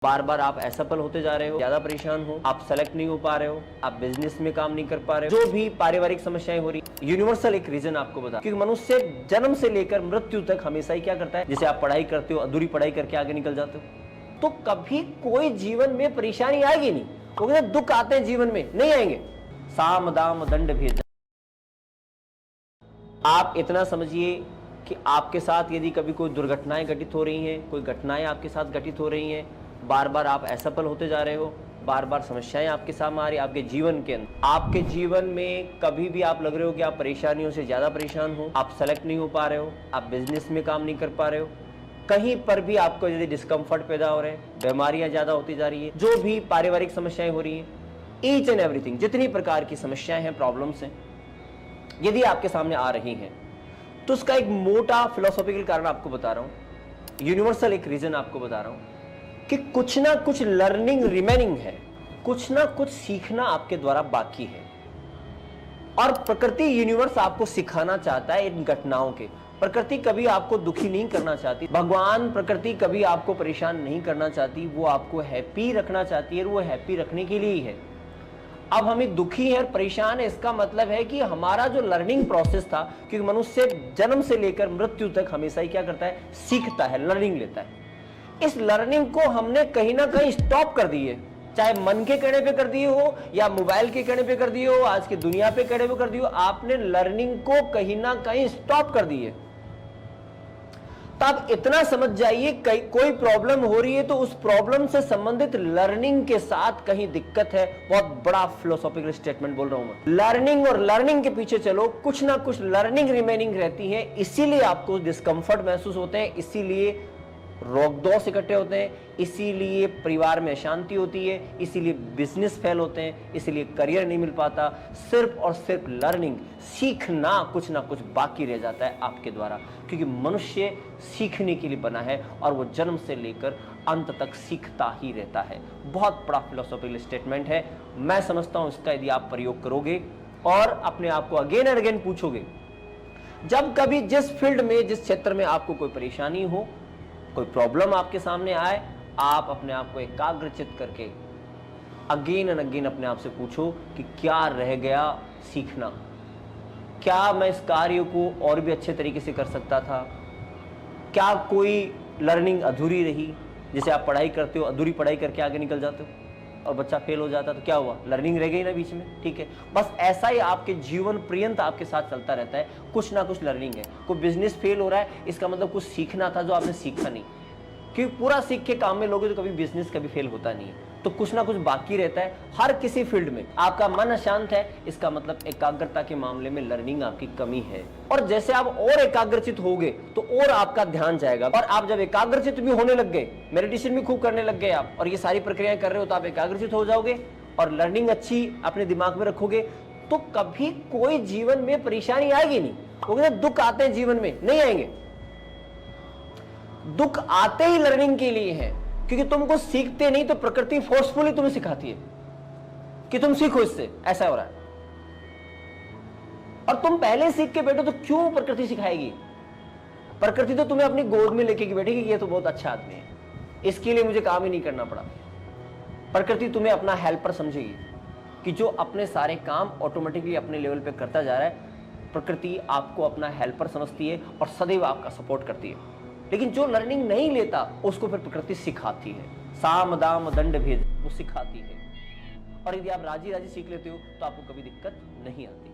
बार बार आप असफल होते जा रहे हो, ज्यादा परेशान हो, आप सेलेक्ट नहीं हो पा रहे हो, आप बिजनेस में काम नहीं कर पा रहे हो, जो भी पारिवारिक समस्याएं हो रही, यूनिवर्सल एक रीजन आपको बता, क्योंकि मनुष्य जन्म से लेकर मृत्यु तक हमेशा ही क्या करता है, जैसे आप पढ़ाई करते हो, अधूरी पढ़ाई करके आगे निकल जाते हो, तो कभी कोई जीवन में परेशानी आएगी नहीं। वो कहते दुख आते हैं जीवन में, नहीं आएंगे। साम दाम दंड भेद। आप इतना समझिए कि आपके साथ यदि कभी कोई दुर्घटनाएं घटित हो रही हैं, कोई घटनाएं आपके साथ घटित हो रही हैं, बार बार आप असफल होते जा रहे हो, बार बार समस्याएं आपके सामने आ रही, आपके जीवन के अंदर, आपके जीवन में कभी भी आप लग रहे हो कि आप परेशानियों से ज्यादा परेशान हो, आप सेलेक्ट नहीं हो पा रहे हो, आप बिजनेस में काम नहीं कर पा रहे हो, कहीं पर भी आपको यदि डिस्कम्फर्ट पैदा हो रहे हैं, बीमारियां ज्यादा होती जा रही है, जो भी पारिवारिक समस्याएं हो रही हैं, ईच एंड एवरीथिंग, जितनी प्रकार की समस्याएं हैं, प्रॉब्लम्स हैं, यदि आपके सामने आ रही हैं, तो उसका एक मोटा फिलोसॉफिकल कारण आपको बता रहा हूं, यूनिवर्सल एक रीजन आपको बता रहा हूं कि कुछ ना कुछ लर्निंग रिमेनिंग है, कुछ ना कुछ सीखना आपके द्वारा बाकी है। और प्रकृति यूनिवर्स आपको सिखाना चाहता है इन घटनाओं के। प्रकृति कभी आपको दुखी नहीं करना चाहती, भगवान प्रकृति कभी आपको परेशान नहीं करना चाहती, वो आपको हैप्पी रखना चाहती है, वो हैप्पी रखने के लिए ही है। अब हमें दुखी है, परेशान है, इसका मतलब है कि हमारा जो लर्निंग प्रोसेस था, क्योंकि मनुष्य जन्म से लेकर मृत्यु तक हमेशा ही क्या करता है, सीखता है, लर्निंग लेता है। इस लर्निंग को हमने कहीं ना कहीं स्टॉप कर दी है, चाहे मन के कहने पे कर दिए हो या मोबाइल के कहने पे कर दिए हो, आज की दुनिया पे कहने पे कर दिए हो, आपने लर्निंग को कहीं ना कहीं स्टॉप कर दी है। तो आप इतना समझ जाइए, कोई प्रॉब्लम हो रही है तो उस प्रॉब्लम से संबंधित लर्निंग के साथ कहीं दिक्कत है। बहुत बड़ा फिलोसॉफिकल स्टेटमेंट बोल रहा हूं मैं। लर्निंग और लर्निंग के पीछे चलो, कुछ ना कुछ लर्निंग रिमेनिंग रहती है, इसीलिए आपको डिस्कंफर्ट महसूस होते हैं, इसीलिए रोग दोष इकट्ठे होते हैं, इसीलिए परिवार में अशांति होती है, इसीलिए बिजनेस फेल होते हैं, इसीलिए करियर नहीं मिल पाता। सिर्फ और सिर्फ लर्निंग, सीखना कुछ ना कुछ बाकी रह जाता है आपके द्वारा, क्योंकि मनुष्य सीखने के लिए बना है और वो जन्म से लेकर अंत तक सीखता ही रहता है। बहुत बड़ा फिलोसॉफिकल स्टेटमेंट है। मैं समझता हूं इसका यदि आप प्रयोग करोगे और अपने आप को अगेन एंड अगेन पूछोगे, जब कभी जिस फील्ड में, जिस क्षेत्र में आपको कोई परेशानी हो, कोई प्रॉब्लम आपके सामने आए, आप अपने आप को एकाग्रचित करके अगेन एंड अगेन अपने आप से पूछो कि क्या रह गया सीखना, क्या मैं इस कार्य को और भी अच्छे तरीके से कर सकता था, क्या कोई लर्निंग अधूरी रही। जैसे आप पढ़ाई करते हो, अधूरी पढ़ाई करके आगे निकल जाते हो और बच्चा फेल हो जाता तो क्या हुआ, लर्निंग रह गई ना बीच में, ठीक है। बस ऐसा ही आपके जीवन पर्यंत आपके साथ चलता रहता है, कुछ ना कुछ लर्निंग है। कोई बिजनेस फेल हो रहा है, इसका मतलब कुछ सीखना था जो आपने सीखा नहीं, क्योंकि पूरा सीख के काम में लोगे तो कभी बिजनेस कभी फेल होता नहीं है, तो कुछ ना कुछ बाकी रहता है। हर किसी फील्ड में आपका मन अशांत है, इसका मतलब एकाग्रता के मामले में लर्निंग आपकी कमी है। और जैसे आप और एकाग्रचित होगे तो और आपका ध्यान जाएगा, और आप जब एकाग्रचित भी होने लग गए, मेडिटेशन भी खूब करने लग गए आप, और ये सारी प्रक्रियाएं कर रहे हो, तो आप एकाग्रचित हो जाओगे और लर्निंग अच्छी अपने दिमाग में रखोगे, तो कभी कोई जीवन में परेशानी आएगी नहीं। वो कहते दुख आते हैं जीवन में, नहीं आएंगे। दुख आते ही लर्निंग के लिए है, क्योंकि तुमको सीखते नहीं तो प्रकृति फोर्सफुली तुम्हें सिखाती है कि तुम सीखो, इससे ऐसा हो रहा है, और तुम पहले सीख के बैठो तो क्यों प्रकृति सिखाएगी। प्रकृति तो तुम्हें अपनी गोद में लेके बैठेगी, ये तो बहुत अच्छा आदमी है, इसके लिए मुझे काम ही नहीं करना पड़ा। प्रकृति तुम्हें अपना हेल्पर समझेगी कि जो अपने सारे काम ऑटोमेटिकली अपने लेवल पे करता जा रहा है। प्रकृति आपको अपना हेल्पर समझती है और सदैव आपका सपोर्ट करती है। लेकिन जो लर्निंग नहीं लेता उसको फिर प्रकृति सिखाती है, साम दाम दंड भेद, वो सिखाती है। और यदि आप राजी राजी सीख लेते हो तो आपको कभी दिक्कत नहीं आती।